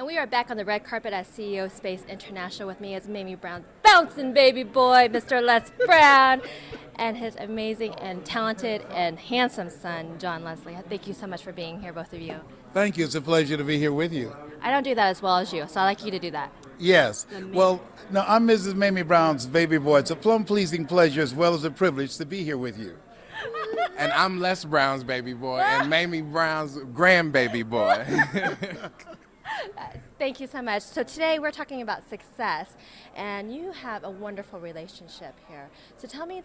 And we are back on the red carpet at CEO Space International. With me is Mamie Brown's bouncing baby boy, Mr. Les Brown, and his amazing and talented and handsome son, John Leslie. Thank you so much for being here, both of you. Thank you. It's a pleasure to be here with you. I don't do that as well as you, so I'd like you to do that. Yes. Well, no, I'm Mrs. Mamie Brown's baby boy. It's a plum-pleasing pleasure as well as a privilege to be here with you. And I'm Les Brown's baby boy and Mamie Brown's grandbaby boy. Thank you so much. So today we're talking about success, and you have a wonderful relationship here. So tell me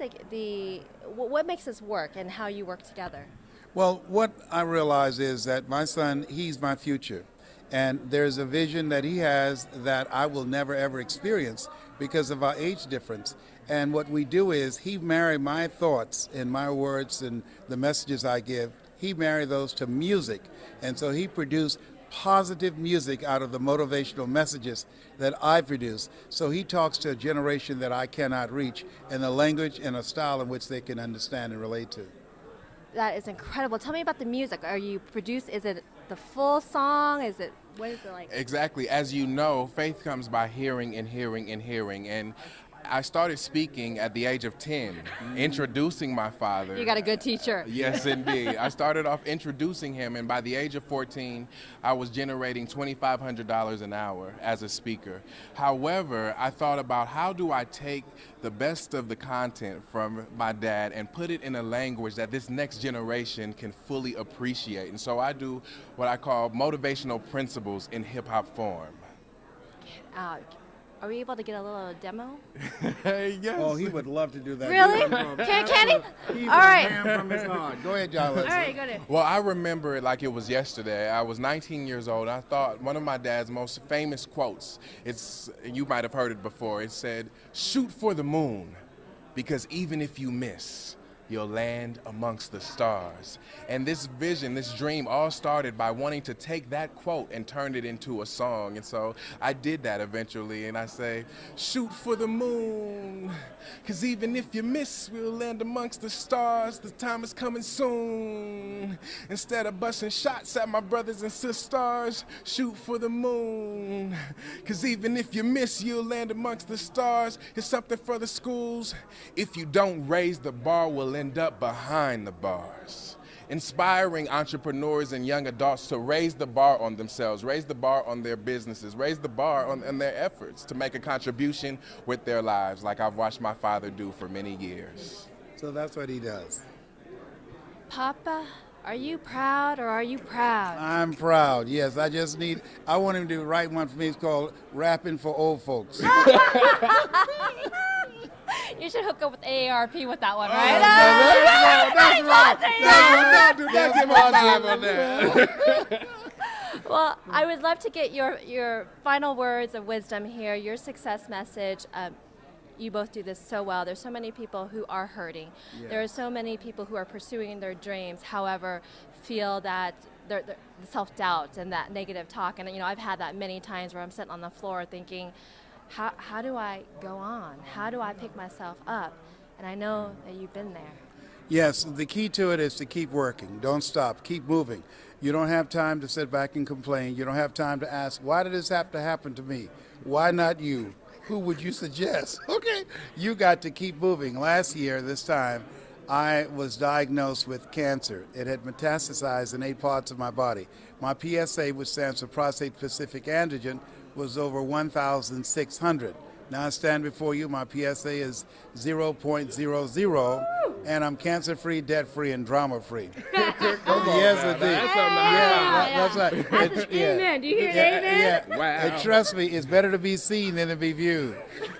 what makes this work and how you work together. Well, what I realize is that my son, he's my future. And there's a vision that he has that I will never, ever experience because of our age difference. And what we do is he marry my thoughts and my words and the messages I give, he marry those to music. And so he produced positive music out of the motivational messages that I produce. So he talks to a generation that I cannot reach in a language and a style in which they can understand and relate to. That is incredible. Tell me about the music. Is it the full song? What is it like? Exactly. As you know, faith comes by hearing and hearing and hearing. And I started speaking at the age of 10, introducing my father. You got a good teacher. Yes, indeed. I started off introducing him, and by the age of 14, I was generating $2,500 an hour as a speaker. However, I thought about how do I take the best of the content from my dad and put it in a language that this next generation can fully appreciate. And so I do what I call motivational principles in hip-hop form. Are we able to get a little demo? Yes. Oh, he would love to do that. Really? Can he? All right. From his heart. Go ahead, John. All right, go ahead. Well, I remember it like it was yesterday. I was 19 years old. I thought one of my dad's most famous quotes, you might have heard it before. It said, "Shoot for the moon, because even if you miss, you'll land amongst the stars." And this vision, this dream all started by wanting to take that quote and turn it into a song. And so I did that eventually, and I say, shoot for the moon, because even if you miss, we'll land amongst the stars. The time is coming soon. Instead of busting shots at my brothers and sisters, shoot for the moon, because even if you miss, you'll land amongst the stars. It's something for the schools. If you don't raise the bar, we'll end up behind the bars. Inspiring entrepreneurs and young adults to raise the bar on themselves, raise the bar on their businesses, raise the bar on their efforts to make a contribution with their lives, like I've watched my father do for many years. So that's what he does. Papa, are you proud or are you proud? I'm proud, yes. I want him to write one for me. It's called Rapping for Old Folks. You should hook up with AARP with that one, right? That's right. Well, I would love to get your final words of wisdom here, your success message. You both do this so well. There's so many people who are hurting. Yeah. There are so many people who are pursuing their dreams, however, feel that the self-doubt and that negative talk. And I've had that many times where I'm sitting on the floor thinking, how do I go on? How do I pick myself up? And I know that you've been there. Yes, the key to it is to keep working. Don't stop. Keep moving. You don't have time to sit back and complain. You don't have time to ask, why did this have to happen to me? Why not you? Who would you suggest? Okay, you got to keep moving. Last year, this time, I was diagnosed with cancer. It had metastasized in 8 parts of my body. My PSA, which stands for prostate-specific antigen, was over 1,600. Now I stand before you, my PSA is 0.00, and I'm cancer-free, debt-free, and drama-free. Yes, indeed. That's right. Amen. Do you hear amen? Yeah. Wow. And trust me, it's better to be seen than to be viewed.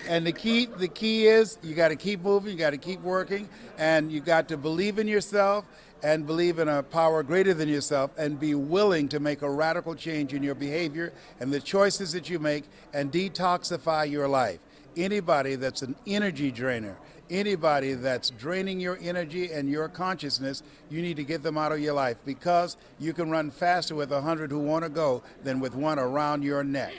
And the key is you got to keep moving, you got to keep working, and you got to believe in yourself and believe in a power greater than yourself and be willing to make a radical change in your behavior and the choices that you make and detoxify your life. Anybody that's an energy drainer, anybody that's draining your energy and your consciousness, you need to get them out of your life because you can run faster with 100 who want to go than with one around your neck.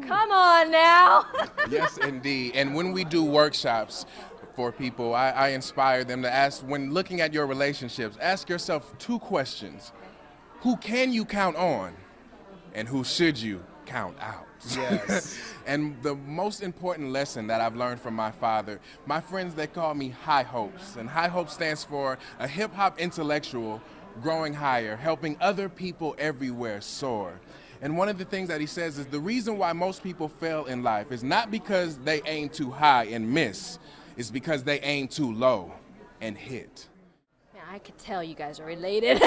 Come on now. Yes, indeed. And when we do workshops, for people, I inspire them to ask, when looking at your relationships, ask yourself 2 questions. Who can you count on? And who should you count out? Yes. And the most important lesson that I've learned from my father, my friends, they call me High Hopes. And High Hopes stands for a hip hop intellectual growing higher, helping other people everywhere soar. And one of the things that he says is the reason why most people fail in life is not because they aim too high and miss, it's because they aim too low and hit. Man, I could tell you guys are related.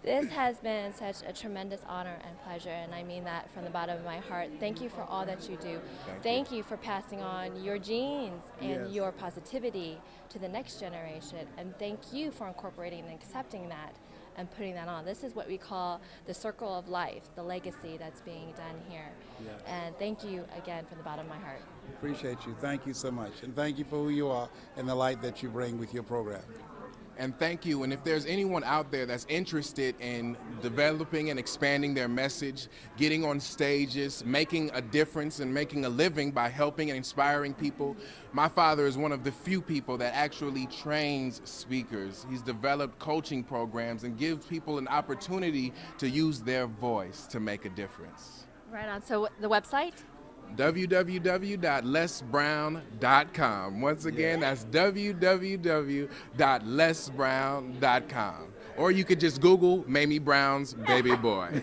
This has been such a tremendous honor and pleasure, and I mean that from the bottom of my heart. Thank you for all that you do. Thank you for passing on your genes and your positivity to the next generation, and thank you for incorporating and accepting that and putting that on. This is what we call the circle of life, the legacy that's being done here. Yes. And thank you again from the bottom of my heart. Appreciate you. Thank you so much. And thank you for who you are and the light that you bring with your program. And thank you. And if there's anyone out there that's interested in developing and expanding their message, getting on stages, making a difference and making a living by helping and inspiring people, my father is one of the few people that actually trains speakers. He's developed coaching programs and gives people an opportunity to use their voice to make a difference. Right on. So the website? www.lesbrown.com. Once again, that's www.lesbrown.com. Or you could just Google Mamie Brown's baby boy.